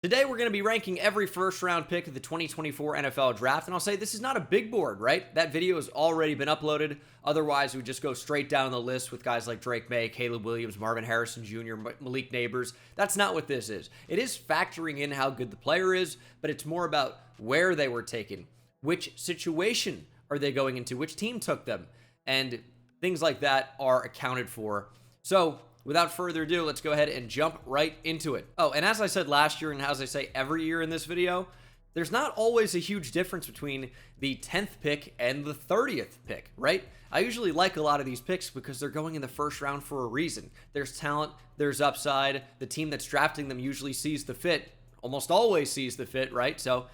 Today, we're going to be ranking every first round pick of the 2024 NFL draft. And I'll say this is not a big board, right? That video has already been uploaded. Otherwise, we would just go straight down the list with guys like Drake May, Caleb Williams, Marvin Harrison Jr., Malik Neighbors. That's not what this is. It is factoring in how good the player is, but it's more about where they were taken, which situation are they going into, which team took them, and things like that are accounted for. So, without further ado, let's go ahead and jump right into it. Oh, and as I said last year, and as I say every year in this video, there's not always a huge difference between the 10th pick and the 30th pick, right? I usually like a lot of these picks because they're going in the first round for a reason. There's talent, there's upside. The team that's drafting them usually sees the fit, almost always sees the fit, right? So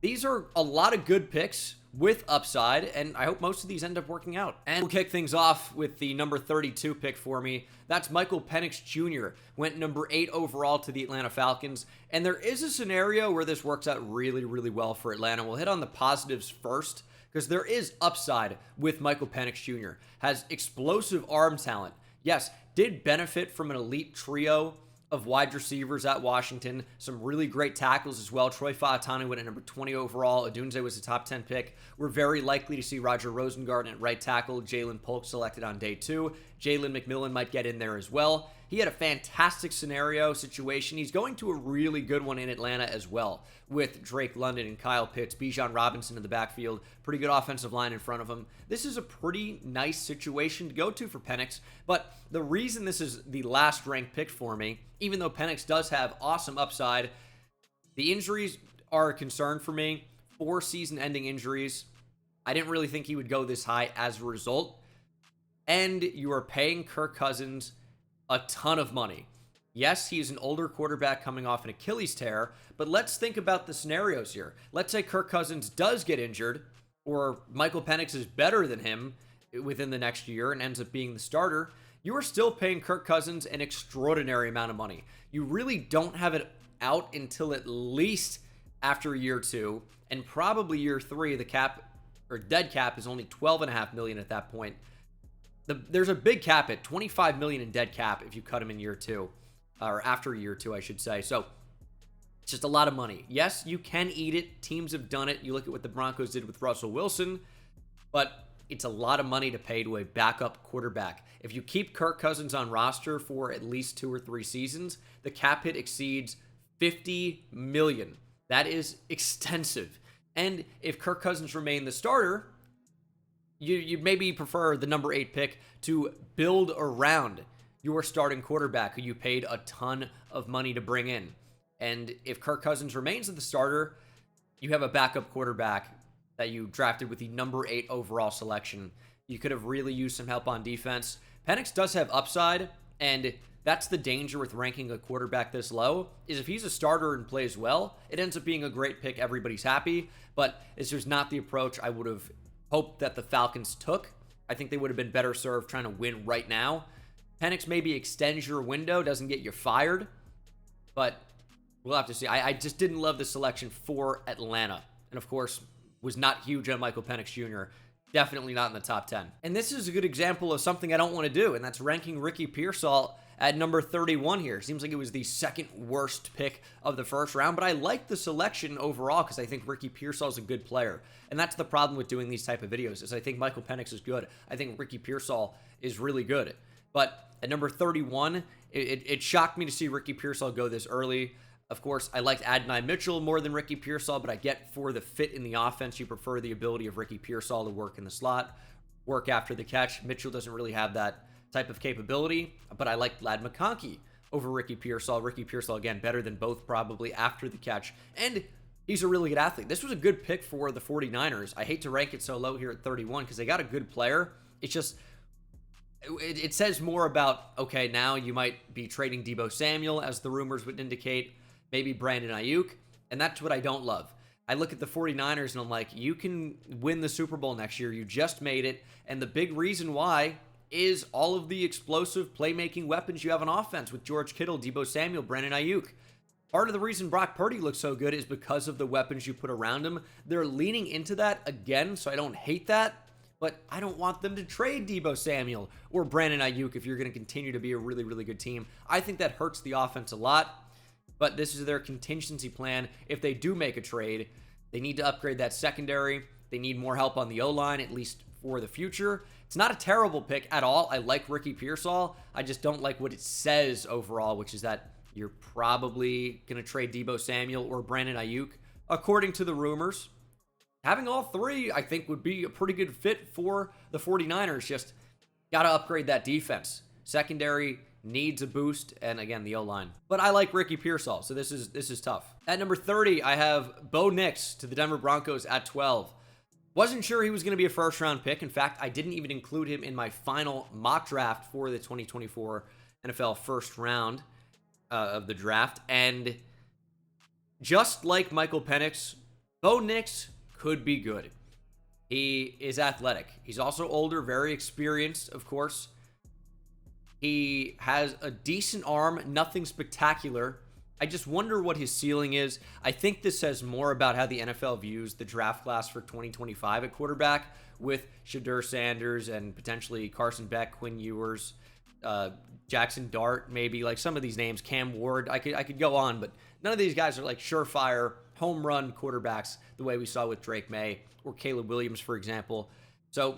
these are a lot of good picks with upside, and I hope most of these end up working out. And we'll kick things off with the number 32 pick for me. That's Michael Penix Jr. Went number 8 overall to the Atlanta Falcons. And there is a scenario where this works out really, really well for Atlanta. We'll hit on the positives first, because there is upside with Michael Penix Jr. Has explosive arm talent. Yes, did benefit from an elite trio of wide receivers at Washington. Some really great tackles as well. Troy Fautanu went at number 20 overall. Odunze was a top 10 pick. We're very likely to see Roger Rosengarten at right tackle. Jalen Polk selected on day 2. Jalen McMillan might get in there as well. He had a fantastic scenario situation. He's going to a really good one in Atlanta as well, with Drake London and Kyle Pitts, Bijan Robinson in the backfield, pretty good offensive line in front of him. This is a pretty nice situation to go to for Penix, but the reason this is the last ranked pick for me, even though Penix does have awesome upside, the injuries are a concern for me. 4 season-ending injuries. I didn't really think he would go this high as a result. And you are paying Kirk Cousins a ton of money. Yes, he's an older quarterback coming off an Achilles tear, but let's think about the scenarios here. Let's say Kirk Cousins does get injured, or Michael Penix is better than him within the next year and ends up being the starter. You are still paying Kirk Cousins an extraordinary amount of money. You really don't have it out until at least after year 2, and probably year 3. The cap, or dead cap, is only $12.5 million at that point. There's a big cap at $25 million in dead cap if you cut him in year 2, or after year 2, I should say. So it's just a lot of money. Yes, you can eat it. Teams have done it. You look at what the Broncos did with Russell Wilson, but it's a lot of money to pay to a backup quarterback. If you keep Kirk Cousins on roster for at least 2 or 3 seasons, the cap hit exceeds $50 million. That is extensive. And if Kirk Cousins remained the starter, you maybe prefer the number 8 pick to build around your starting quarterback who you paid a ton of money to bring in. And if Kirk Cousins remains the starter, you have a backup quarterback that you drafted with the number 8 overall selection. You could have really used some help on defense. Penix does have upside, and that's the danger with ranking a quarterback this low, is if he's a starter and plays well, it ends up being a great pick. Everybody's happy, but it's just not the approach I would have hoped that the Falcons took. I think they would have been better served trying to win right now. Penix maybe extends your window, doesn't get you fired, but we'll have to see. I just didn't love the selection for Atlanta, and of course, was not huge on Michael Penix Jr., definitely not in the top 10. And this is a good example of something I don't want to do, and that's ranking Ricky Pearsall at number 31 here. Seems like it was the second worst pick of the first round, but I like the selection overall because I think Ricky Pearsall is a good player. And that's the problem with doing these type of videos, is I think Michael Penix is good. I think Ricky Pearsall is really good. But at number 31, it shocked me to see Ricky Pearsall go this early. Of course, I liked Adonai Mitchell more than Ricky Pearsall, but I get for the fit in the offense, you prefer the ability of Ricky Pearsall to work in the slot, work after the catch. Mitchell doesn't really have that type of capability, but I like Lad McConkey over Ricky Pearsall. Ricky Pearsall, again, better than both probably after the catch, and he's a really good athlete. This was a good pick for the 49ers. I hate to rank it so low here at 31 because they got a good player. It's just, it says more about, okay, now you might be trading Deebo Samuel, as the rumors would indicate, maybe Brandon Ayuk, and that's what I don't love. I look at the 49ers and I'm like, you can win the Super Bowl next year. You just made it, and the big reason why is all of the explosive playmaking weapons you have on offense with George Kittle, Deebo Samuel, Brandon Ayuk. Part of the reason Brock Purdy looks so good is because of the weapons you put around him. They're leaning into that again, so I don't hate that, but I don't want them to trade Deebo Samuel or Brandon Ayuk if you're going to continue to be a really, really good team. I think that hurts the offense a lot. but this is their contingency plan. If they do make a trade, they need to upgrade that secondary. They need more help on the O-line, at least for the future. It's not a terrible pick at all. I like Ricky Pearsall. I just don't like what it says overall, which is that you're probably going to trade Deebo Samuel or Brandon Ayuk, according to the rumors. Having all three, I think, would be a pretty good fit for the 49ers. Just got to upgrade that defense. Secondary needs a boost, and again, the O-line. But I like Ricky Pearsall, so this is tough. At number 30, I have Bo Nix to the Denver Broncos at 12. Wasn't sure he was going to be a first-round pick. In fact, I didn't even include him in my final mock draft for the 2024 NFL first round of the draft. And just like Michael Penix, Bo Nix could be good. He is athletic. He's also older, very experienced, of course. He has a decent arm, nothing spectacular. I just wonder what his ceiling is. I think this says more about how the NFL views the draft class for 2025 at quarterback, with Shadur Sanders and potentially Carson Beck, Quinn Ewers, Jackson Dart, maybe, like some of these names, Cam Ward. I could go on, but none of these guys are like surefire home run quarterbacks the way we saw with Drake May or Caleb Williams, for example. So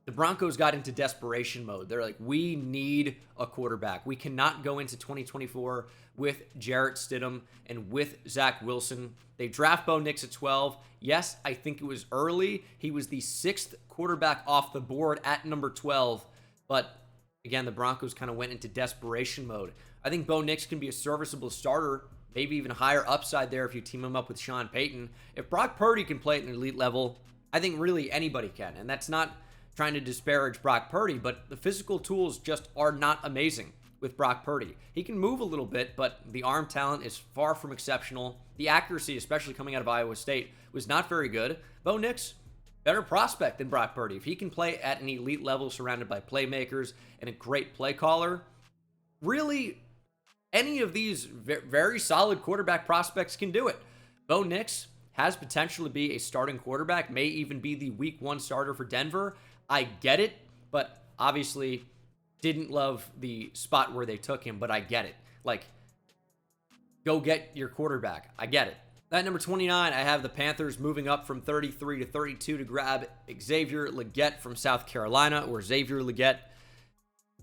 the Broncos got into desperation mode. They're like, we need a quarterback. We cannot go into 2024 with Jarrett Stidham and with Zach Wilson. They draft Bo Nix at 12. Yes, I think it was early. He was the 6th quarterback off the board at number 12. But again, the Broncos kind of went into desperation mode. I think Bo Nix can be a serviceable starter, maybe even higher upside there if you team him up with Sean Payton. If Brock Purdy can play at an elite level, I think really anybody can. And that's not trying to disparage Brock Purdy, but the physical tools just are not amazing with Brock Purdy. He can move a little bit, but the arm talent is far from exceptional. The accuracy, especially coming out of Iowa State, was not very good. Bo Nix, better prospect than Brock Purdy. If he can play at an elite level surrounded by playmakers and a great play caller, really any of these very solid quarterback prospects can do it. Bo Nix has potential to be a starting quarterback, may even be the week 1 starter for Denver. I get it, but obviously didn't love the spot where they took him, but I get it. Like, go get your quarterback. I get it. At number 29, I have the Panthers moving up from 33 to 32 to grab Xavier Legette from South Carolina, or Xavier Legette.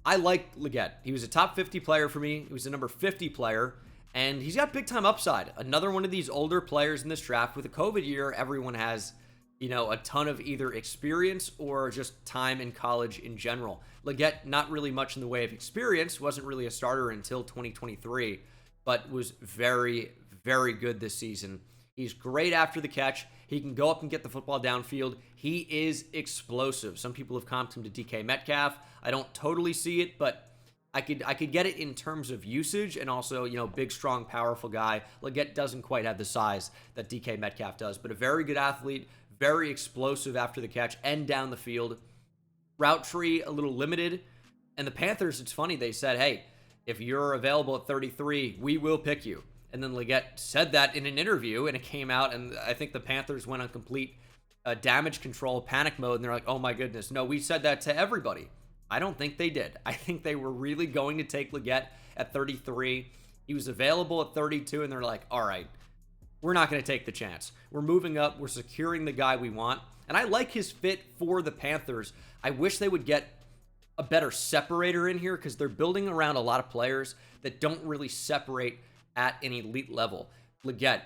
I like Legette. He was a top 50 player for me. He was a number 50 player, and he's got big-time upside. Another one of these older players in this draft. With a COVID year, everyone has, a ton of either experience or just time in college in general. Legette, not really much in the way of experience, wasn't really a starter until 2023, but was very, very good this season. He's great after the catch. He can go up and get the football downfield. He is explosive. Some people have comped him to DK Metcalf. I don't totally see it, but I could get it in terms of usage and also, big, strong, powerful guy. Legette doesn't quite have the size that DK Metcalf does, but a very good athlete, very explosive after the catch and down the field. Route tree a little limited. And the Panthers, it's funny, they said, hey, if you're available at 33, we will pick you. And then Legette said that in an interview, and it came out, and I think the Panthers went on complete damage control, panic mode, and they're like, oh my goodness, no, we said that to everybody. I don't think they did. I think they were really going to take Legette at 33. He was available at 32, and they're like, all right, we're not going to take the chance. We're moving up. We're securing the guy we want. And I like his fit for the Panthers. I wish they would get a better separator in here because they're building around a lot of players that don't really separate at an elite level. Legette,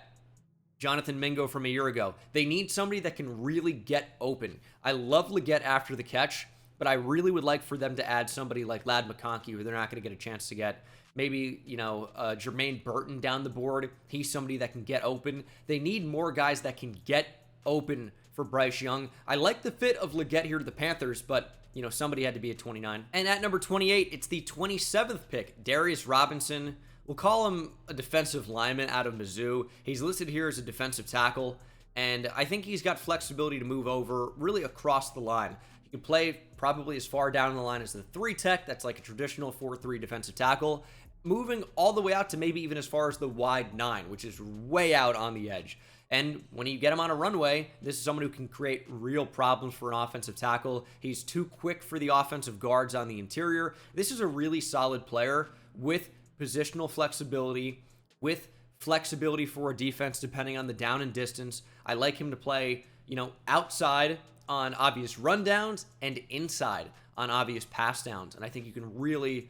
Jonathan Mingo from a year ago. They need somebody that can really get open. I love Legette after the catch, but I really would like for them to add somebody like Ladd McConkey, who they're not going to get a chance to get. Maybe, Jermaine Burton down the board. He's somebody that can get open. They need more guys that can get open for Bryce Young. I like the fit of Legette here to the Panthers, but, somebody had to be at 29. And at number 28, it's the 27th pick, Darius Robinson. We'll call him a defensive lineman out of Mizzou. He's listed here as a defensive tackle, and I think he's got flexibility to move over really across the line. He can play probably as far down the line as the 3 tech. That's like a traditional 4-3 defensive tackle, moving all the way out to maybe even as far as the wide 9, which is way out on the edge. And when you get him on a runway, this is someone who can create real problems for an offensive tackle. He's too quick for the offensive guards on the interior. This is a really solid player with positional flexibility, with flexibility for a defense depending on the down and distance. I like him to play, outside on obvious rundowns and inside on obvious pass downs. And I think you can really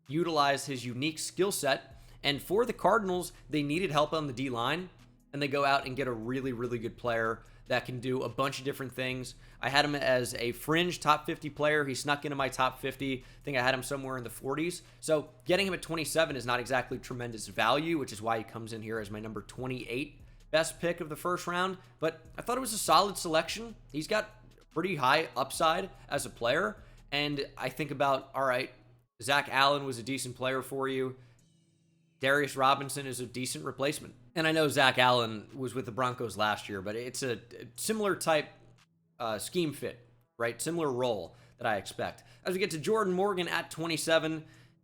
utilize his unique skill set. And for the Cardinals, they needed help on the D-line, and they go out and get a really, really good player that can do a bunch of different things. I had him as a fringe top 50 player. He snuck into my top 50. I think I had him somewhere in the 40s. So getting him at 27 is not exactly tremendous value, which is why he comes in here as my number 28 best pick of the first round. But I thought it was a solid selection. He's got pretty high upside as a player. And I think about, all right, Zach Allen was a decent player for you. Darius Robinson is a decent replacement. And I know Zach Allen was with the Broncos last year, but it's a similar type scheme fit, right? Similar role that I expect. As we get to Jordan Morgan at 27,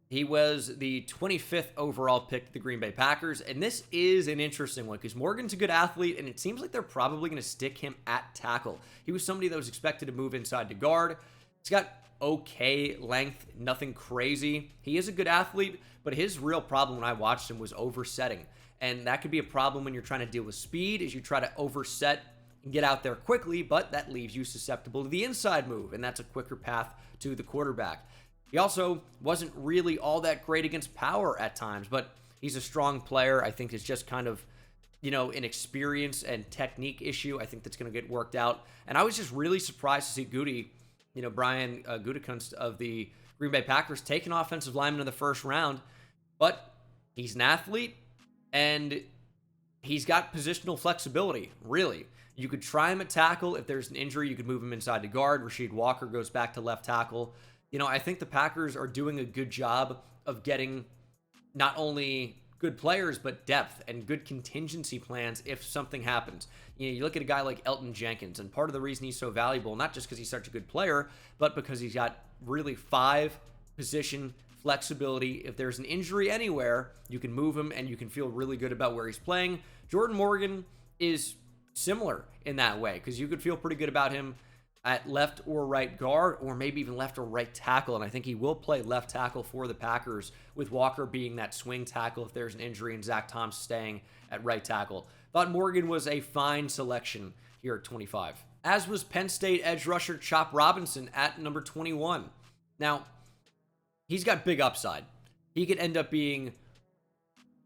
he was the 25th overall pick to the Green Bay Packers. And this is an interesting one because Morgan's a good athlete, and it seems like they're probably going to stick him at tackle. He was somebody that was expected to move inside to guard. He's got okay length, nothing crazy. He is a good athlete, but his real problem when I watched him was oversetting. And that could be a problem when you're trying to deal with speed, is you try to overset and get out there quickly, but that leaves you susceptible to the inside move, and that's a quicker path to the quarterback. He also wasn't really all that great against power at times, but he's a strong player. I think it's just kind of, an experience and technique issue. I think that's going to get worked out. And I was just really surprised to see Goody, Brian Gutekunst of the Green Bay Packers, take an offensive lineman in the first round, but he's an athlete, and he's got positional flexibility, really. You could try him at tackle. If there's an injury, you could move him inside to guard. Rasheed Walker goes back to left tackle. I think the Packers are doing a good job of getting not only good players, but depth and good contingency plans if something happens. You look at a guy like Elton Jenkins, and part of the reason he's so valuable, not just because he's such a good player, but because he's got really 5 position flexibility. If there's an injury anywhere, you can move him and you can feel really good about where he's playing. Jordan Morgan is similar in that way, because you could feel pretty good about him at left or right guard, or maybe even left or right tackle. And I think he will play left tackle for the Packers, with Walker being that swing tackle if there's an injury, and Zach Tom staying at right tackle. Thought Morgan was a fine selection here at 25. As was Penn State edge rusher Chop Robinson at number 21. Now, he's got big upside. He could end up being,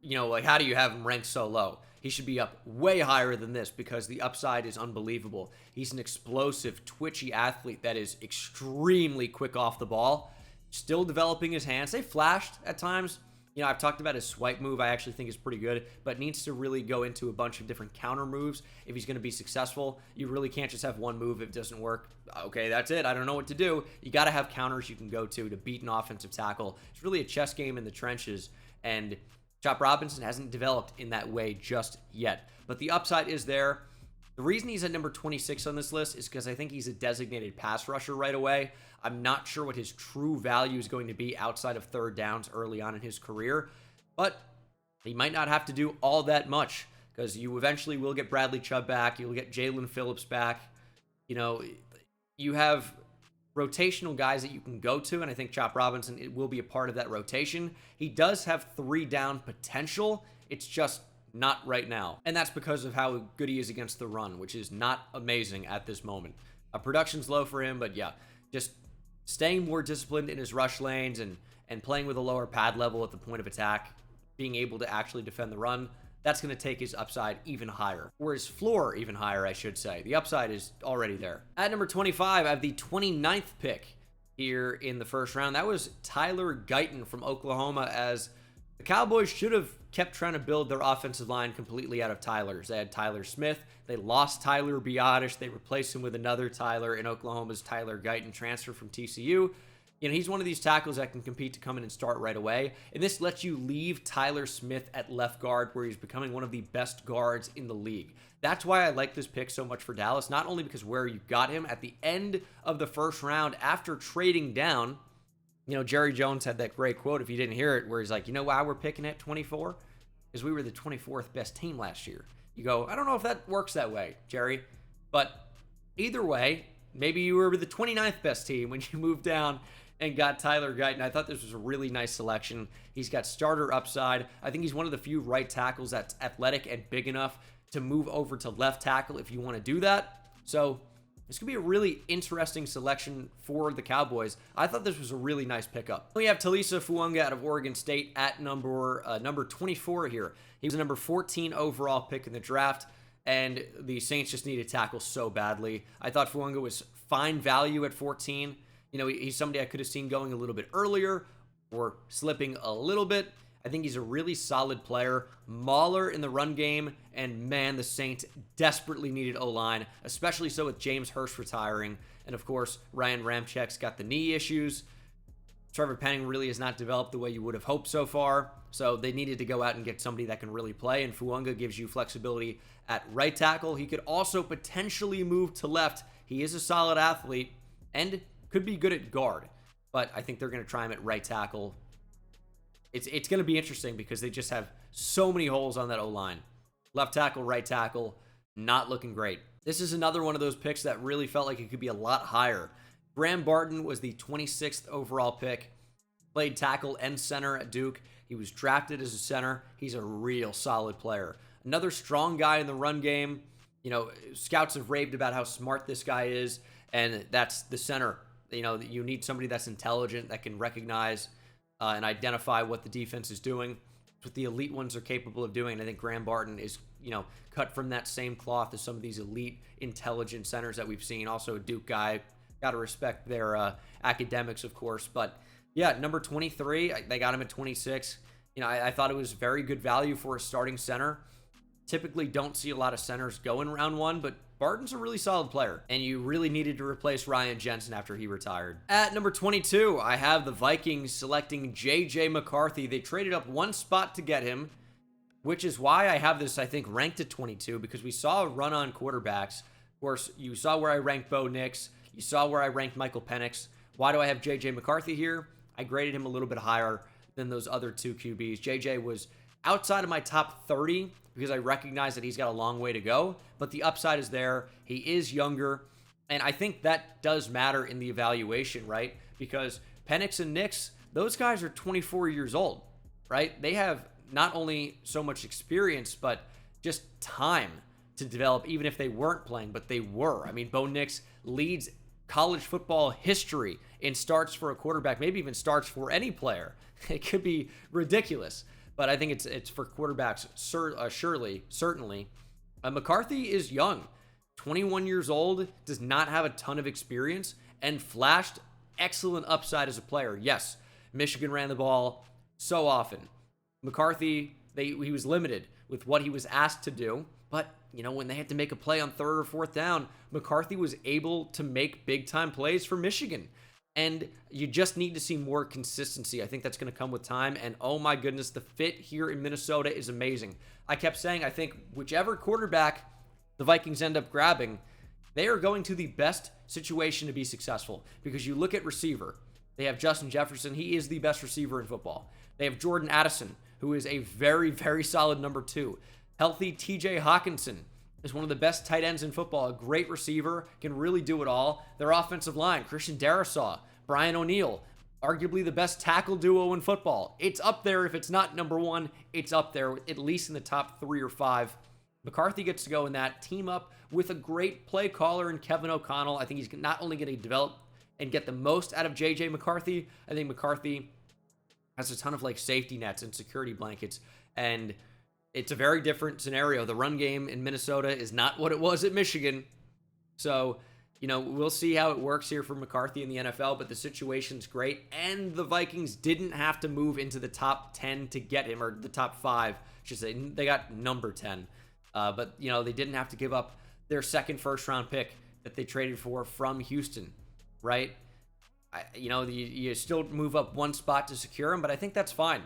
how do you have him ranked so low? He should be up way higher than this because the upside is unbelievable. He's an explosive, twitchy athlete that is extremely quick off the ball, still developing his hands. They flashed at times. I've talked about his swipe move. I actually think is pretty good, but needs to really go into a bunch of different counter moves if he's going to be successful. You really can't just have one move if it doesn't work. Okay, that's it. I don't know what to do. You got to have counters you can go to beat an offensive tackle. It's really a chess game in the trenches, and Chop Robinson hasn't developed in that way just yet, but the upside is there. The reason he's at number 26 on this list is because I think he's a designated pass rusher right away. I'm not sure what his true value is going to be outside of third downs early on in his career, but he might not have to do all that much because you eventually will get Bradley Chubb back. You'll get Jalen Phillips back. You have rotational guys that you can go to, and I think Chop Robinson, it will be a part of that rotation. He does have 3 down potential. It's just not right now, and that's because of how good he is against the run, which is not amazing at this moment. Production's low for him, but yeah, just staying more disciplined in his rush lanes and playing with a lower pad level at the point of attack, being able to actually defend the run, that's going to take his upside even higher, or his floor even higher, I should say. The upside is already there. At number 25, I have the 29th pick here in the first round. That was Tyler Guyton from Oklahoma, as the Cowboys should have kept trying to build their offensive line completely out of Tylers. They had Tyler Smith. They lost Tyler Biotish. They replaced him with another Tyler in Oklahoma's Tyler Guyton, transfer from TCU. He's one of these tackles that can compete to come in and start right away. And this lets you leave Tyler Smith at left guard, where he's becoming one of the best guards in the league. That's why I like this pick so much for Dallas, not only because where you got him at the end of the first round after trading down. Jerry Jones had that great quote, if you didn't hear it, where he's like, why we're picking at 24? Because we were the 24th best team last year. You go, I don't know if that works that way, Jerry. But either way, maybe you were the 29th best team when you moved down and got Tyler Guyton. I thought this was a really nice selection. He's got starter upside. I think he's one of the few right tackles that's athletic and big enough to move over to left tackle if you want to do that. So this could be a really interesting selection for the Cowboys. I thought this was a really nice pickup. We have Talisa Fuanga out of Oregon State at number 24 here. He was a number 14 overall pick in the draft, and the Saints just needed tackle so badly. I thought Fuanga was fine value at 14. You know, he's somebody I could have seen going a little bit earlier or slipping a little bit. I think he's a really solid player, mauler in the run game, and man, the Saints desperately needed O-line, especially so with James Hurst retiring. And of course, Ryan Ramczyk's got the knee issues. Trevor Penning really has not developed the way you would have hoped so far, so they needed to go out and get somebody that can really play, and Fuanga gives you flexibility at right tackle. He could also potentially move to left. He is a solid athlete and could be good at guard, but I think they're going to try him at right tackle. It's going to be interesting because they just have so many holes on that O-line. Left tackle, right tackle, not looking great. This is another one of those picks that really felt like it could be a lot higher. Graham Barton was the 26th overall pick. Played tackle and center at Duke. He was drafted as a center. He's a real solid player. Another strong guy in the run game. You know, scouts have raved about how smart this guy is, and that's the center. You know, you need somebody that's intelligent, that can recognize and identify what the defense is doing. It's what the elite ones are capable of doing. I think Graham Barton is, you know, cut from that same cloth as some of these elite, intelligent centers that we've seen. Also a Duke guy. Got to respect their academics, of course. But yeah, number 23, they got him at 26. You know, I thought it was very good value for a starting center. Typically don't see a lot of centers go in round one, but Barton's a really solid player, and you really needed to replace Ryan Jensen after he retired. At number 22, I have the Vikings selecting J.J. McCarthy. They traded up one spot to get him, which is why I have this, I think, ranked at 22, because we saw a run on quarterbacks. Of course, you saw where I ranked Bo Nix. You saw where I ranked Michael Penix. Why do I have J.J. McCarthy here? I graded him a little bit higher than those other two QBs. J.J. was outside of my top 30 because I recognize that he's got a long way to go, but the upside is there. He is younger, and I think that does matter in the evaluation, right? Because Penix and Nix, those guys are 24 years old, right? They have not only so much experience, but just time to develop, even if they weren't playing, but they were. I mean, Bo Nix leads college football history in starts for a quarterback, maybe even starts for any player. It could be ridiculous. But I think it's for quarterbacks, certainly. McCarthy is young, 21 years old, does not have a ton of experience, and flashed excellent upside as a player. Yes, Michigan ran the ball so often. McCarthy, he was limited with what he was asked to do, but you know, when they had to make a play on third or fourth down, McCarthy was able to make big-time plays for Michigan. And you just need to see more consistency. I think that's going to come with time. And oh my goodness, the fit here in Minnesota is amazing. I kept saying, I think whichever quarterback the Vikings end up grabbing, they are going to the best situation to be successful. Because you look at receiver. They have Justin Jefferson. He is the best receiver in football. They have Jordan Addison, who is a very, very solid number 2. Healthy TJ Hawkinson is one of the best tight ends in football. A great receiver, can really do it all. Their offensive line, Christian Darrisaw, Brian O'Neill, arguably the best tackle duo in football. It's up there. If it's not number 1, it's up there, at least in the top 3 or 5. McCarthy gets to go in that team up with a great play caller in Kevin O'Connell. I think he's not only going to develop and get the most out of J.J. McCarthy, I think McCarthy has a ton of like safety nets and security blankets, and it's a very different scenario. The run game in Minnesota is not what it was at Michigan. So, you know, we'll see how it works here for McCarthy in the NFL, but the situation's great. And the Vikings didn't have to move into the top 10 to get him, or the top 5, I should say. They got number 10. But, you know, they didn't have to give up their second first-round pick that they traded for from Houston, right? You still move up one spot to secure him, but I think that's fine.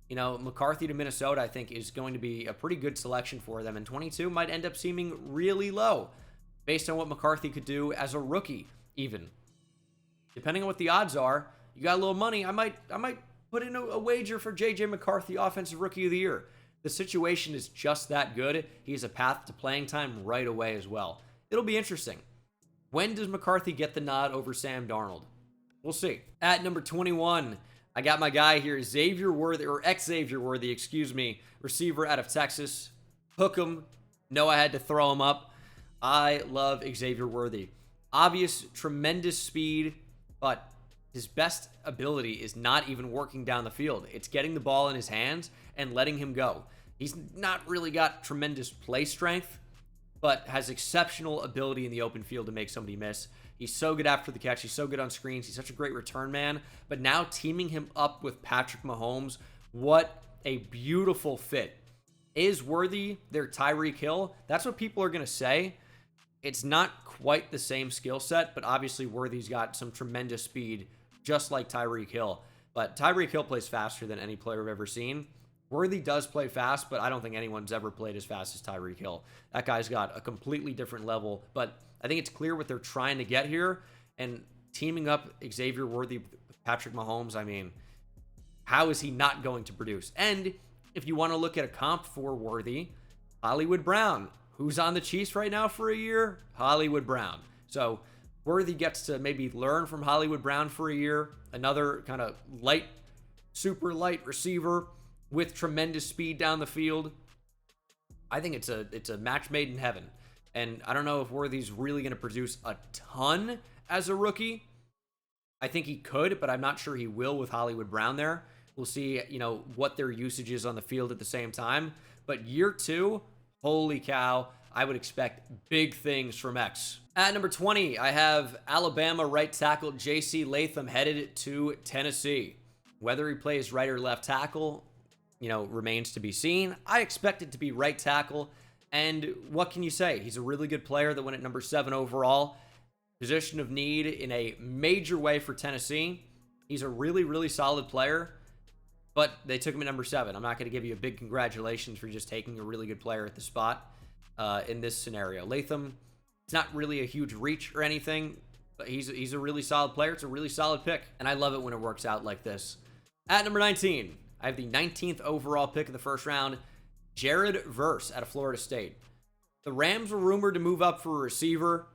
You know, McCarthy to Minnesota, I think, is going to be a pretty good selection for them. And 22 might end up seeming really low based on what McCarthy could do as a rookie, even. Depending on what the odds are, you got a little money, I might put in a wager for J.J. McCarthy, Offensive Rookie of the Year. The situation is just that good. He has a path to playing time right away as well. It'll be interesting. When does McCarthy get the nod over Sam Darnold? We'll see. At number 21, I got my guy here, Xavier Worthy, or ex-Xavier Worthy, excuse me, receiver out of Texas. Hook him. Know I had to throw him up. I love Xavier Worthy. Obvious, tremendous speed, but his best ability is not even working down the field. It's getting the ball in his hands and letting him go. He's not really got tremendous play strength, but has exceptional ability in the open field to make somebody miss. He's so good after the catch. He's so good on screens. He's such a great return man. But now teaming him up with Patrick Mahomes, what a beautiful fit. Is Worthy their Tyreek Hill? That's what people are going to say. It's not quite the same skill set, but obviously Worthy's got some tremendous speed, just like Tyreek Hill. But Tyreek Hill plays faster than any player I've ever seen. Worthy does play fast, but I don't think anyone's ever played as fast as Tyreek Hill. That guy's got a completely different level, but I think it's clear what they're trying to get here, and teaming up Xavier Worthy with Patrick Mahomes, I mean, how is he not going to produce? And if you want to look at a comp for Worthy, Hollywood Brown, who's on the Chiefs right now for a year? Hollywood Brown. So Worthy gets to maybe learn from Hollywood Brown for a year, another kind of light, super light receiver with tremendous speed down the field. I think it's a match made in heaven. And I don't know if Worthy's really going to produce a ton as a rookie. I think he could, but I'm not sure he will with Hollywood Brown there. We'll see, what their usage is on the field at the same time. But year 2, holy cow, I would expect big things from X. At number 20, I have Alabama right tackle J.C. Latham headed to Tennessee. Whether he plays right or left tackle, remains to be seen. I expect it to be right tackle. And what can you say? He's a really good player that went at number 7 overall. Position of need in a major way for Tennessee. He's a really, really solid player, but they took him at number 7. I'm not going to give you a big congratulations for just taking a really good player at the spot in this scenario. Latham, it's not really a huge reach or anything, but he's a really solid player. It's a really solid pick, and I love it when it works out like this. At number 19, I have the 19th overall pick of the first round, Jared Verse out of Florida State. The Rams were rumored to move up for a receiver.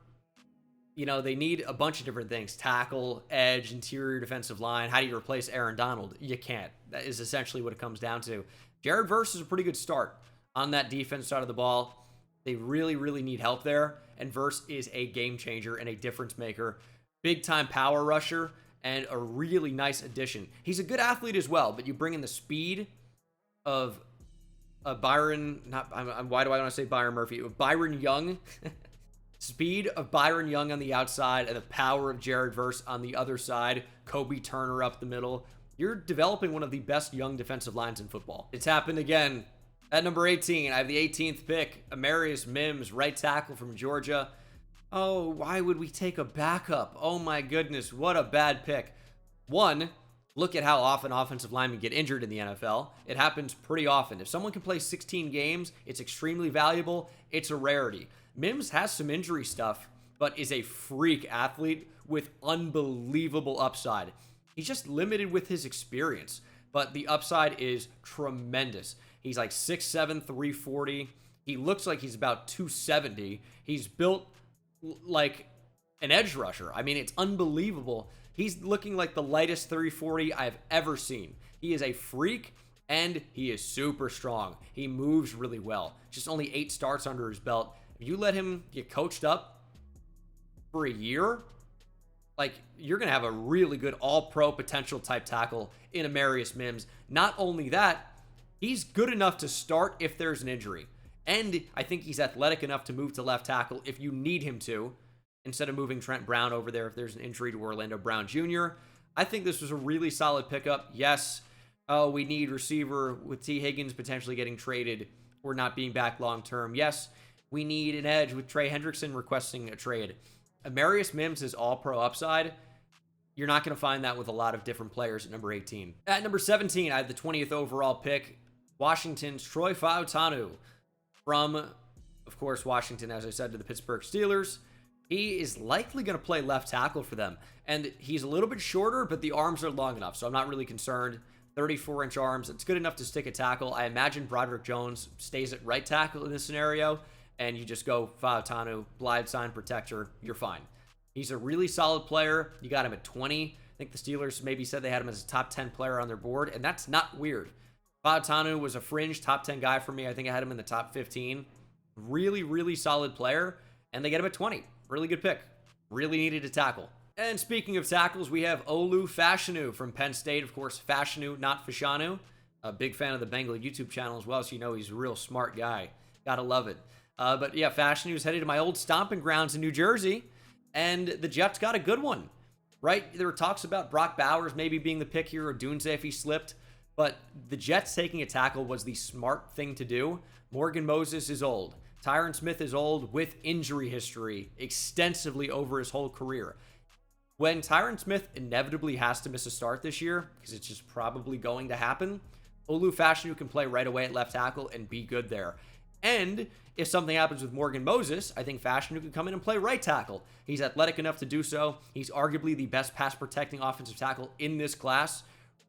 They need a bunch of different things. Tackle, edge, interior defensive line. How do you replace Aaron Donald? You can't. That is essentially what it comes down to. Jared Verse is a pretty good start on that defense side of the ball. They really, really need help there. And Verse is a game changer and a difference maker. Big time power rusher and a really nice addition. He's a good athlete as well, but you bring in the speed of Byron, why do I want to say Byron Murphy? Byron Young. Speed of Byron Young on the outside and the power of Jared Verse on the other side. Kobe Turner up the middle. You're developing one of the best young defensive lines in football. It's happened again. At number 18, I have the 18th pick, Amarius Mims, right tackle from Georgia. Oh, why would we take a backup? Oh my goodness, what a bad pick. One, look at how often offensive linemen get injured in the NFL. It happens pretty often. If someone can play 16 games, it's extremely valuable. It's a rarity. Mims has some injury stuff, but is a freak athlete with unbelievable upside. He's just limited with his experience, but the upside is tremendous. He's like 6'7", 340. He looks like he's about 270. He's built like an edge rusher. I mean, it's unbelievable. He's looking like the lightest 340 I've ever seen. He is a freak, and he is super strong. He moves really well. Just only 8 starts under his belt. If you let him get coached up for a year, you're going to have a really good all-pro potential type tackle in Amarius Mims. Not only that, he's good enough to start if there's an injury. And I think he's athletic enough to move to left tackle if you need him to, instead of moving Trent Brown over there if there's an injury to Orlando Brown Jr. I think this was a really solid pickup. Yes, we need receiver with T. Higgins potentially getting traded or not being back long-term. Yes, we need an edge with Trey Hendrickson requesting a trade. Amarius Mims is all-pro upside. You're not going to find that with a lot of different players at number 18. At number 17, I have the 20th overall pick, Washington's Troy Fautanu from, of course, Washington, as I said, to the Pittsburgh Steelers. He is likely going to play left tackle for them. And he's a little bit shorter, but the arms are long enough, so I'm not really concerned. 34-inch arms. It's good enough to stick a tackle. I imagine Broderick Jones stays at right tackle in this scenario, and you just go Fautanu, blind sign protector, you're fine. He's a really solid player. You got him at 20. think the Steelers maybe said they had him as a top 10 player on their board, and that's not weird. Fautanu was a fringe top 10 guy for me. I think I had him in the top 15. Really, really solid player, and they get him at 20. Really good pick. Really needed to tackle. And speaking of tackles, we have Olu Fashanu from Penn State. Of course, Fashanu, not Fashanu. A big fan of the Bengal YouTube channel as well, so you know he's a real smart guy. Gotta love it. But yeah, Fashanu's headed to my old stomping grounds in New Jersey, and the Jets got a good one, right? There were talks about Brock Bowers maybe being the pick here, or Dunze if he slipped, but the Jets taking a tackle was the smart thing to do. Morgan Moses is old. Tyron Smith is old with injury history extensively over his whole career. When Tyron Smith inevitably has to miss a start this year, because it's just probably going to happen, Olu Fashanu can play right away at left tackle and be good there. And if something happens with Morgan Moses, I think Fashanu can come in and play right tackle. He's athletic enough to do so. He's arguably the best pass-protecting offensive tackle in this class.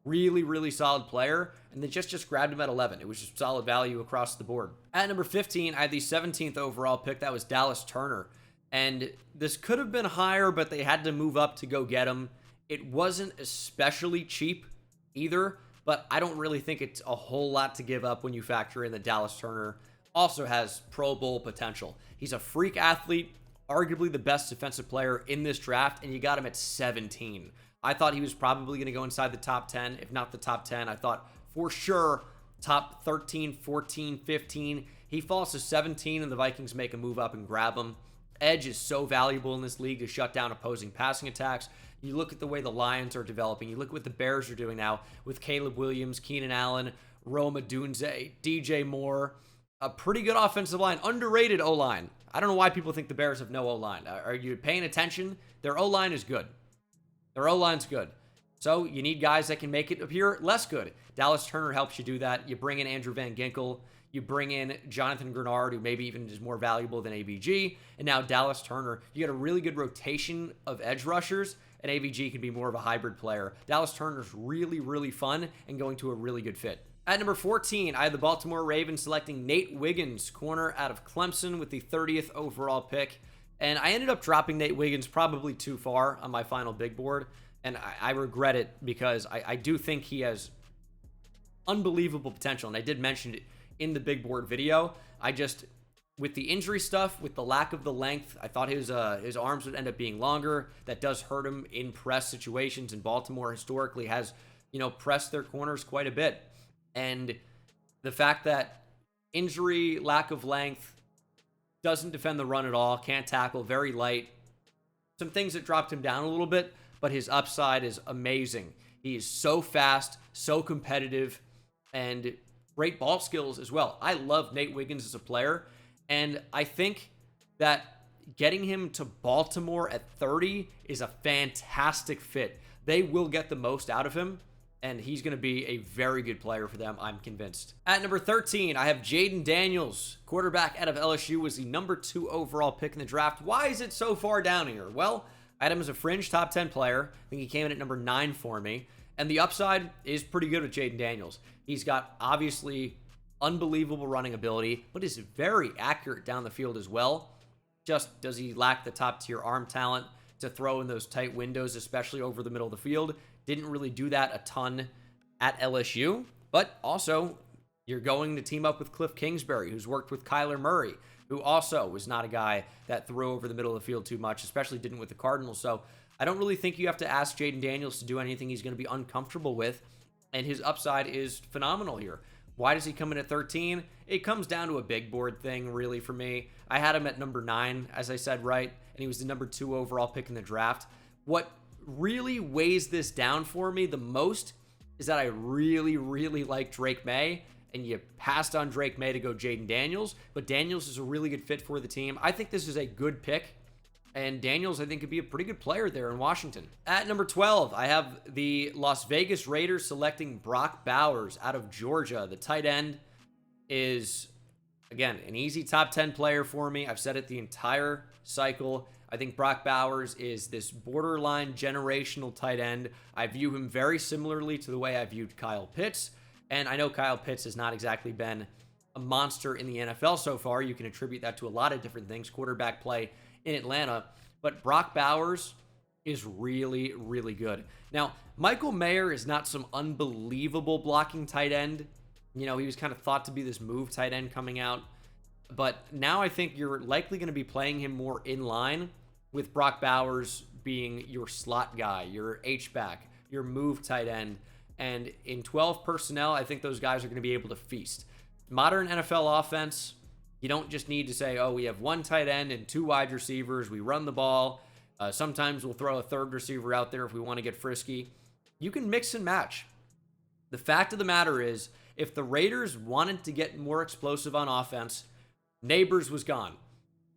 Really, really solid player. And they just grabbed him at 11. It was just solid value across the board. At number 15, I had the 17th overall pick. That was Dallas Turner. And this could have been higher, but they had to move up to go get him. It wasn't especially cheap either, but I don't really think it's a whole lot to give up when you factor in that Dallas Turner also has Pro Bowl potential. He's a freak athlete, arguably the best defensive player in this draft, and you got him at 17. I thought he was probably going to go inside the top 10, if not the top 10. I thought for sure top 13, 14, 15. He falls to 17, and the Vikings make a move up and grab him. Edge is so valuable in this league to shut down opposing passing attacks. You look at the way the Lions are developing. You look at what the Bears are doing now with Caleb Williams, Keenan Allen, Roma Dunze, DJ Moore. A pretty good offensive line. Underrated O-line. I don't know why people think the Bears have no O-line. Are you paying attention? Their O-line is good. Their O-line's good. So you need guys that can make it appear less good. Dallas Turner helps you do that. You bring in Andrew Van Ginkel. You bring in Jonathan Grenard, who maybe even is more valuable than AVG. And now Dallas Turner. You get a really good rotation of edge rushers, and AVG can be more of a hybrid player. Dallas Turner's really, really fun and going to a really good fit. At number 14, I had the Baltimore Ravens selecting Nate Wiggins, corner out of Clemson, with the 30th overall pick. And I ended up dropping Nate Wiggins probably too far on my final big board. And I regret it because I do think he has unbelievable potential. And I did mention it in the big board video. With the injury stuff, with the lack of the length, I thought his arms would end up being longer. That does hurt him in press situations. And Baltimore historically has, pressed their corners quite a bit. And the fact that injury, lack of length, doesn't defend the run at all, can't tackle, very light. Some things that dropped him down a little bit, but his upside is amazing. He is so fast, so competitive, and great ball skills as well. I love Nate Wiggins as a player, and I think that getting him to Baltimore at 30 is a fantastic fit. They will get the most out of him, and he's going to be a very good player for them, I'm convinced. At number 13, I have Jaden Daniels, quarterback out of LSU, was the number 2 overall pick in the draft. Why is it so far down here? Well, I had him as a fringe top 10 player. I think he came in at number 9 for me. And the upside is pretty good with Jaden Daniels. He's got, obviously, unbelievable running ability, but is very accurate down the field as well. Just does he lack the top-tier arm talent to throw in those tight windows, especially over the middle of the field? Didn't really do that a ton at LSU, but also you're going to team up with Cliff Kingsbury, who's worked with Kyler Murray, who also was not a guy that threw over the middle of the field too much, especially didn't with the Cardinals. So I don't really think you have to ask Jaden Daniels to do anything he's going to be uncomfortable with, and his upside is phenomenal here. Why does he come in at 13? It comes down to a big board thing, really, for me. I had him at number 9, as I said, right? And he was the number 2 overall pick in the draft. What really weighs this down for me the most is that I really, really like Drake May, and you passed on Drake May to go Jaden Daniels, but Daniels is a really good fit for the team. I think this is a good pick, and Daniels, I think, could be a pretty good player there in Washington. At number 12, I have the Las Vegas Raiders selecting Brock Bowers out of Georgia. The tight end is, again, an easy top 10 player for me. I've said it the entire cycle. I think Brock Bowers is this borderline generational tight end. I view him very similarly to the way I viewed Kyle Pitts. And I know Kyle Pitts has not exactly been a monster in the NFL so far. You can attribute that to a lot of different things, quarterback play in Atlanta. But Brock Bowers is really, really good. Now, Michael Mayer is not some unbelievable blocking tight end. You know, he was kind of thought to be this move tight end coming out. But now I think you're likely going to be playing him more in line with Brock Bowers being your slot guy, your H-back, your move tight end. And in 12 personnel, I think those guys are going to be able to feast. Modern NFL offense, you don't just need to say, oh, we have one tight end and two wide receivers. We run the ball. Sometimes we'll throw a third receiver out there if we want to get frisky. You can mix and match. The fact of the matter is, if the Raiders wanted to get more explosive on offense, Neighbors was gone.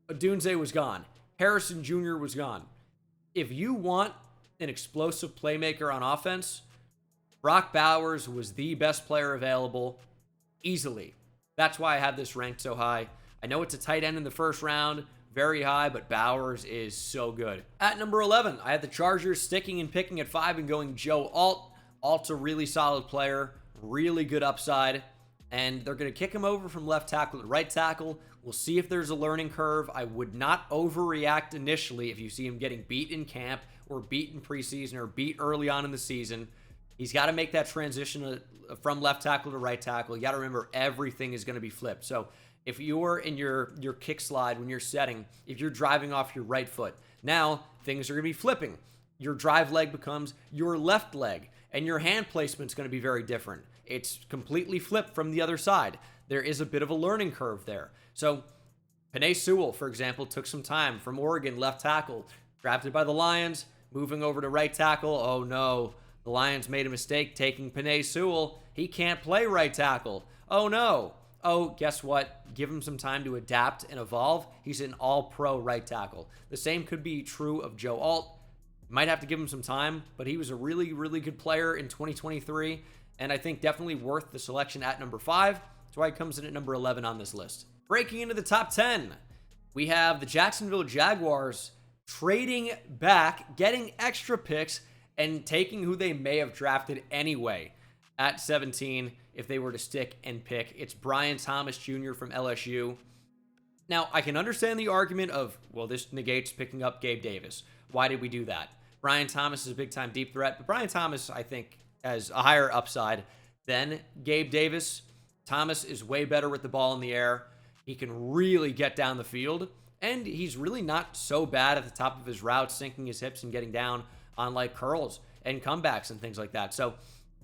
Odunze was gone. Harrison Jr. was gone. If you want an explosive playmaker on offense, Brock Bowers was the best player available easily. That's why I have this ranked so high. I know it's a tight end in the first round, very high, but Bowers is so good. At number 11, I had the Chargers sticking and picking at 5 and going Joe Alt. Alt's a really solid player, really good upside, and they're going to kick him over from left tackle to right tackle. We'll see if there's a learning curve. I would not overreact initially if you see him getting beat in camp or beat in preseason or beat early on in the season. He's got to make that transition from left tackle to right tackle. You got to remember everything is going to be flipped. So if you're in your kick slide when you're setting, if you're driving off your right foot, now things are going to be flipping. Your drive leg becomes your left leg, and your hand placement's going to be very different. It's completely flipped from the other side. There is a bit of a learning curve there. So Penei Sewell, for example, took some time from Oregon, left tackle, drafted by the Lions, moving over to right tackle. Oh no, the Lions made a mistake taking Penei Sewell. He can't play right tackle. Oh no. Oh, guess what? Give him some time to adapt and evolve. He's an all-pro right tackle. The same could be true of Joe Alt. Might have to give him some time, but he was a really, really good player in 2023, and I think definitely worth the selection at number 5. That's why he comes in at number 11 on this list. Breaking into the top 10, we have the Jacksonville Jaguars trading back, getting extra picks, and taking who they may have drafted anyway at 17 if they were to stick and pick. It's Brian Thomas Jr. from LSU. Now, I can understand the argument of, well, this negates picking up Gabe Davis. Why did we do that? Brian Thomas is a big-time deep threat, but Brian Thomas, I think, has a higher upside than Gabe Davis. Thomas is way better with the ball in the air. He can really get down the field, and he's really not so bad at the top of his routes, sinking his hips and getting down on like curls and comebacks and things like that. So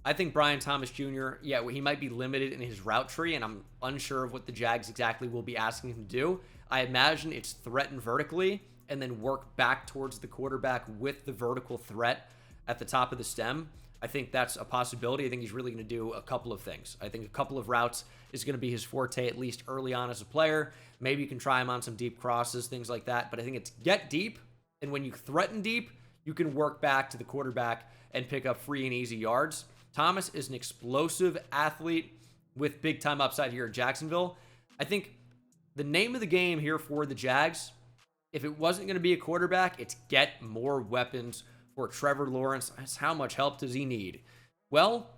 I think Brian Thomas Jr., yeah, he might be limited in his route tree, and I'm unsure of what the Jags exactly will be asking him to do. I imagine it's threaten vertically and then work back towards the quarterback with the vertical threat at the top of the stem. I think that's a possibility. I think he's really going to do a couple of things. I think a couple of routes is going to be his forte, at least early on as a player. Maybe you can try him on some deep crosses, things like that. But I think it's get deep, and when you threaten deep, you can work back to the quarterback and pick up free and easy yards. Thomas is an explosive athlete with big-time upside here in Jacksonville. I think the name of the game here for the Jags, if it wasn't going to be a quarterback, it's get more weapons for Trevor Lawrence. How much help does he need? Well,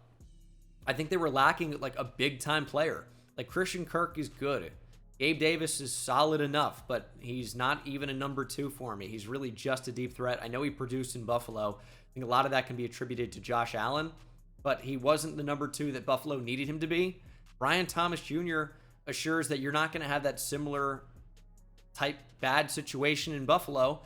I think they were lacking like a big-time player. Like Christian Kirk is good. Gabe Davis is solid enough, but he's not even a number 2 for me. He's really just a deep threat. I know he produced in Buffalo. I think a lot of that can be attributed to Josh Allen, but he wasn't the number 2 that Buffalo needed him to be. Brian Thomas Jr. assures that you're not going to have that similar type bad situation in Buffalo.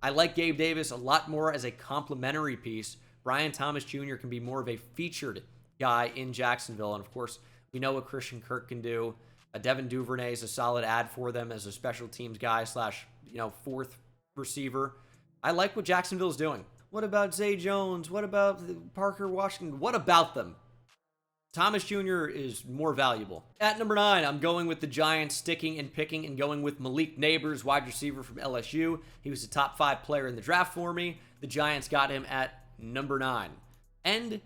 I like Gabe Davis a lot more as a complementary piece. Brian Thomas Jr. can be more of a featured guy in Jacksonville. And of course, we know what Christian Kirk can do. Devin Duvernay is a solid add for them as a special teams guy / fourth receiver. I like what Jacksonville's doing. What about Zay Jones? What about Parker Washington? What about them? Thomas Jr. is more valuable. At number 9, I'm going with the Giants sticking and picking and going with Malik Neighbors, wide receiver from LSU. He was a top 5 player in the draft for me. The Giants got him at number 9. And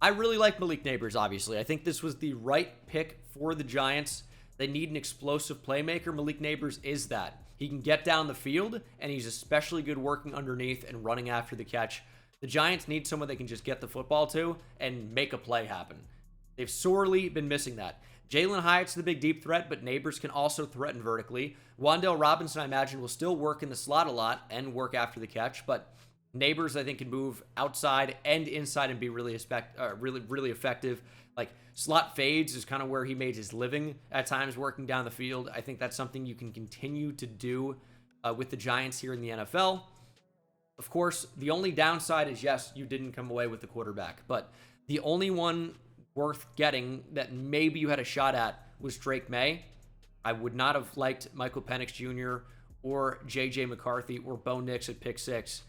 I really like Malik Neighbors, obviously. I think this was the right pick for the Giants. They need an explosive playmaker. Malik Neighbors is that. He can get down the field, and he's especially good working underneath and running after the catch. The Giants need someone they can just get the football to and make a play happen. They've sorely been missing that. Jalen Hyatt's the big deep threat, but Neighbors can also threaten vertically. Wan'Dale Robinson, I imagine, will still work in the slot a lot and work after the catch, but Neighbors, I think, can move outside and inside and be really effective. Like, slot fades is kind of where he made his living at times, working down the field. I think that's something you can continue to do with the Giants here in the NFL. Of course, the only downside is, yes, you didn't come away with the quarterback, but the only one worth getting that maybe you had a shot at was Drake May. I would not have liked Michael Penix Jr. or J.J. McCarthy or Bo Nix at pick 6.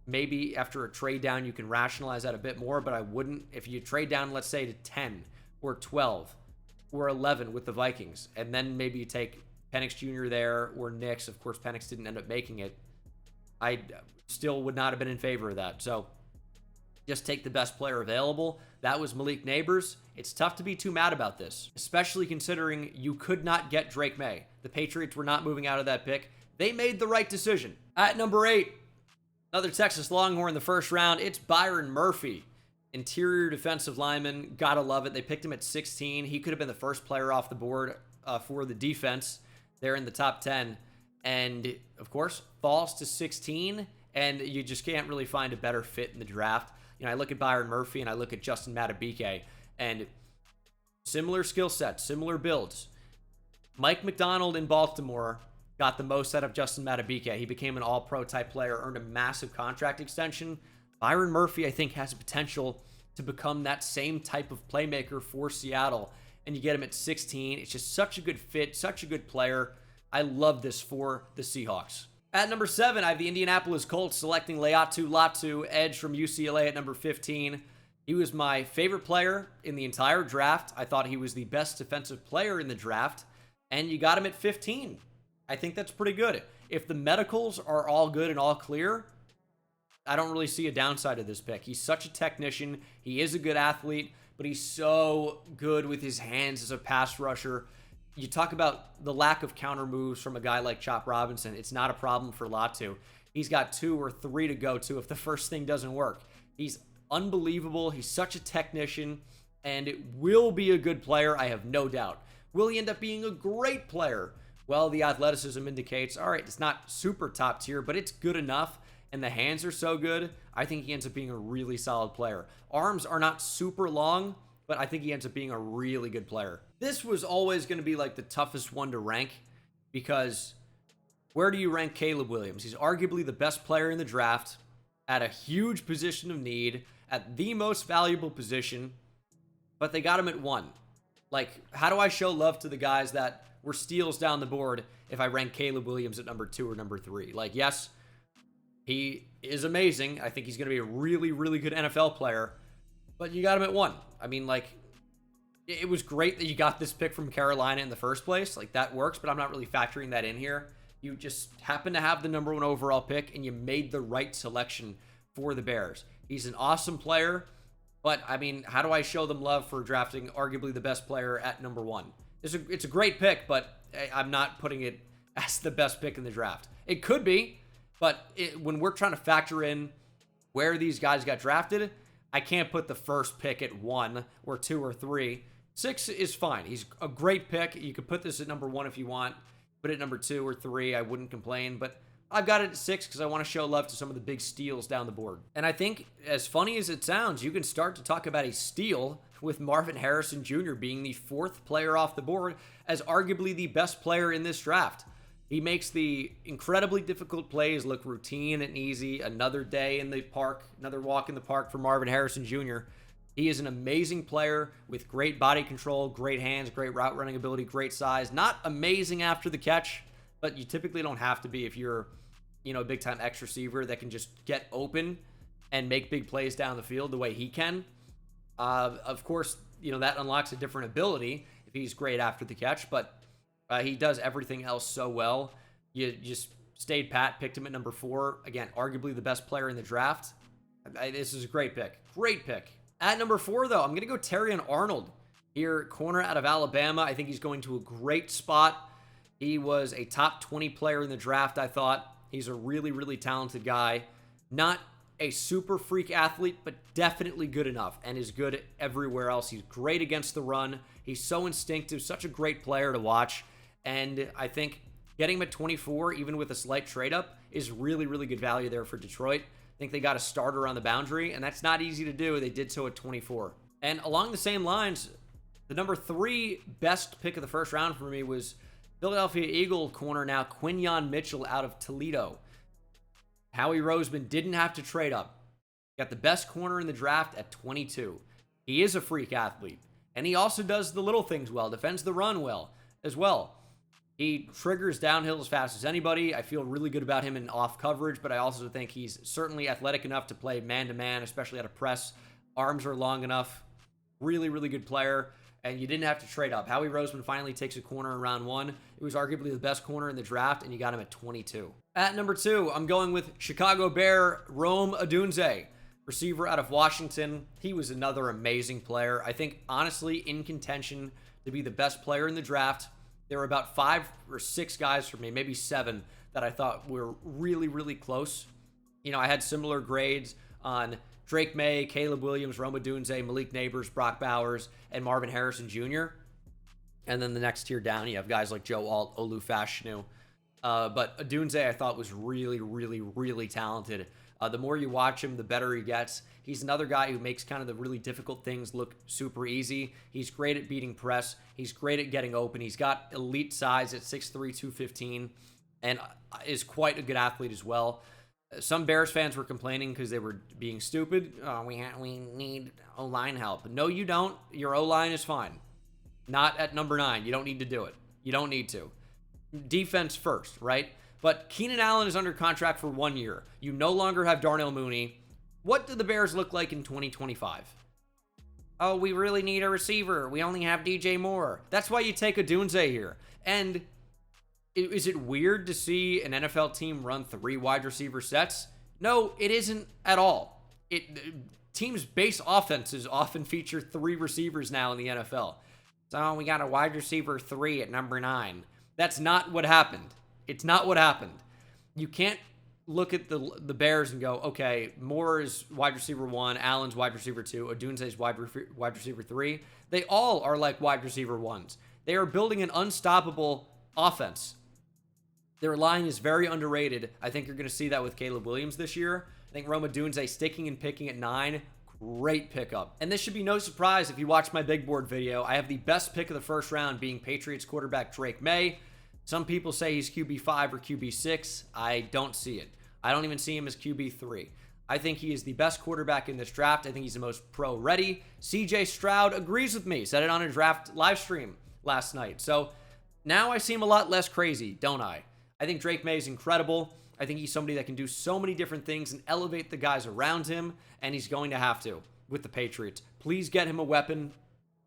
Maybe after a trade down, you can rationalize that a bit more, but I wouldn't. If you trade down, let's say, to 10 or 12 or 11 with the Vikings, and then maybe you take Penix Jr. there or Nix. Of course, Penix didn't end up making it. I still would not have been in favor of that. So just take the best player available. That was Malik Neighbors. It's tough to be too mad about this, especially considering you could not get Drake May. The Patriots were not moving out of that pick. They made the right decision. At number 8, another Texas Longhorn in the first round. It's Byron Murphy, interior defensive lineman. Gotta love it. They picked him at 16. He could have been the first player off the board for the defense. They're in the top 10. And, of course, falls to 16, and you just can't really find a better fit in the draft. You know, I look at Byron Murphy, and I look at Justin Madubuike, and similar skill sets, similar builds. Mike McDonald in Baltimore got the most out of Justin Madubuike. He became an all-pro type player, earned a massive contract extension. Byron Murphy, I think, has the potential to become that same type of playmaker for Seattle, and you get him at 16. It's just such a good fit, such a good player. I love this for the Seahawks. At number 7, I have the Indianapolis Colts selecting Laiatu Latu, edge from UCLA at number 15. He was my favorite player in the entire draft. I thought he was the best defensive player in the draft, and you got him at 15. I think that's pretty good. If the medicals are all good and all clear, I don't really see a downside of this pick. He's such a technician. He is a good athlete, but he's so good with his hands as a pass rusher. You talk about the lack of counter moves from a guy like Chop Robinson. It's not a problem for Latu. He's got 2 or 3 to go to if the first thing doesn't work. He's unbelievable. He's such a technician, and it will be a good player, I have no doubt. Will he end up being a great player? Well, the athleticism indicates, all right, it's not super top tier, but it's good enough, and the hands are so good, I think he ends up being a really solid player. Arms are not super long, but I think he ends up being a really good player. This was always going to be like the toughest one to rank, because where do you rank Caleb Williams? He's arguably the best player in the draft at a huge position of need, at the most valuable position, but they got him at 1. Like, how do I show love to the guys that were steals down the board if I rank Caleb Williams at number 2 or number 3? Like, yes, he is amazing. I think he's going to be a really, really good NFL player, but you got him at 1. I mean, like, it was great that you got this pick from Carolina in the first place. Like, that works, but I'm not really factoring that in here. You just happen to have the number 1 overall pick, and you made the right selection for the Bears. He's an awesome player, but, I mean, how do I show them love for drafting arguably the best player at number 1? It's a great pick, but I'm not putting it as the best pick in the draft. It could be, but when we're trying to factor in where these guys got drafted, I can't put the first pick at 1 or 2 or 3. 6 is fine. He's a great pick. You could put this at number 1 if you want. Put it at number 2 or 3. I wouldn't complain, but I've got it at 6 because I want to show love to some of the big steals down the board. And I think, as funny as it sounds, you can start to talk about a steal with Marvin Harrison Jr. being the 4th player off the board as arguably the best player in this draft. He makes the incredibly difficult plays look routine and easy. Another day in the park, another walk in the park for Marvin Harrison Jr. He is an amazing player with great body control, great hands, great route running ability, great size. Not amazing after the catch, but you typically don't have to be if you're, a big-time X receiver that can just get open and make big plays down the field the way he can. Of course, that unlocks a different ability if he's great after the catch, but he does everything else so well. You just stayed pat, picked him at number 4. Again, arguably the best player in the draft. This is a great pick. Great pick. At number 4, though, I'm going to go Terrion Arnold here, corner out of Alabama. I think he's going to a great spot. He was a top 20 player in the draft, I thought. He's a really, really talented guy. Not a super freak athlete, but definitely good enough and is good everywhere else. He's great against the run. He's so instinctive, such a great player to watch. And I think getting him at 24, even with a slight trade up, is really, really good value there for Detroit. I think they got a starter on the boundary, and that's not easy to do. They did so at 24. And along the same lines, the number 3 best pick of the first round for me was Philadelphia Eagle corner now, Quinyon Mitchell out of Toledo. Howie Roseman didn't have to trade up. Got the best corner in the draft at 22. He is a freak athlete. And he also does the little things well, defends the run well as well. He triggers downhill as fast as anybody. I feel really good about him in off coverage, but I also think he's certainly athletic enough to play man-to-man, especially at a press. Arms are long enough. Really, really good player. And you didn't have to trade up. Howie Roseman finally takes a corner in round 1. It was arguably the best corner in the draft, and you got him at 22. At number 2, I'm going with Chicago Bear Rome Odunze, receiver out of Washington. He was another amazing player. I think, honestly, in contention to be the best player in the draft. There were about 5 or 6 guys for me, maybe 7, that I thought were really, really close. You know, I had similar grades on Drake May, Caleb Williams, Rome Odunze, Malik Neighbors, Brock Bowers, and Marvin Harrison Jr. And then the next tier down, you have guys like Joe Alt, Olu Fashanu. But Odunze, I thought, was really, really, really talented. The more you watch him, the better he gets. He's another guy who makes kind of the really difficult things look super easy. He's great at beating press. He's great at getting open. He's got elite size at 6'3", 215, and is quite a good athlete as well. Some Bears fans were complaining because they were being stupid. Oh, we need O-line help. No, you don't. Your O-line is fine. Not at number 9. You don't need to do it. You don't need to. Defense first, right? But Keenan Allen is under contract for 1 year. You no longer have Darnell Mooney. What do the Bears look like in 2025? Oh, we really need a receiver. We only have DJ Moore. That's why you take Odunze here. And is it weird to see an NFL team run 3 wide receiver sets? No, it isn't at all. Teams' base offenses often feature 3 receivers now in the NFL. So we got a wide receiver 3 at number 9. That's not what happened. It's not what happened. You can't look at the Bears and go, okay, Moore is wide receiver 1, Allen's wide receiver 2, Odunze's wide receiver 3. They all are like wide receiver 1s. They are building an unstoppable offense. Their line is very underrated. I think you're going to see that with Caleb Williams this year. I think Rome Odunze sticking and picking at 9, great pickup. And this should be no surprise if you watch my big board video. I have the best pick of the first round being Patriots quarterback Drake May. Some people say he's QB5 or QB6. I don't see it. I don't even see him as QB3. I think he is the best quarterback in this draft. I think he's the most pro-ready. CJ Stroud agrees with me. Said it on a draft live stream last night. So now I seem a lot less crazy, don't I? I think Drake May is incredible. I think he's somebody that can do so many different things and elevate the guys around him, and he's going to have to with the Patriots. Please get him a weapon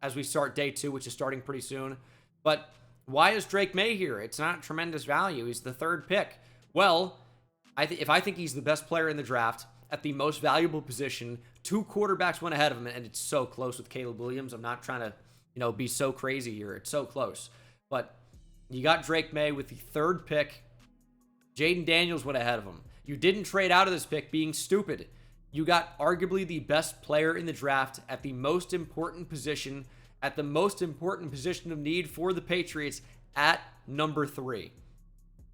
as we start day 2, which is starting pretty soon. But why is Drake May here? It's not tremendous value. He's the 3rd pick. Well, if I think he's the best player in the draft at the most valuable position, 2 quarterbacks went ahead of him, and it's so close with Caleb Williams. I'm not trying to, be so crazy here. It's so close. But you got Drake May with the 3rd pick. Jaden Daniels went ahead of him. You didn't trade out of this pick being stupid. You got arguably the best player in the draft at the most important position, at the most important position of need for the Patriots at number 3.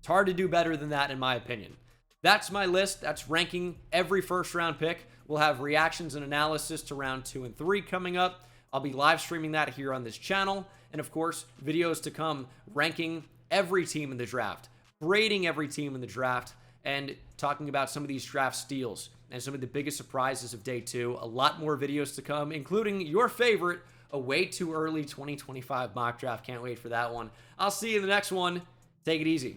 It's hard to do better than that, in my opinion. That's my list. That's ranking every first-round pick. We'll have reactions and analysis to round 2 and 3 coming up. I'll be live streaming that here on this channel. And, of course, videos to come ranking every team in the draft, grading every team in the draft, and talking about some of these draft steals and some of the biggest surprises of day 2. A lot more videos to come, including your favorite, a way too early 2025 mock draft. Can't wait for that one. I'll see you in the next one. Take it easy.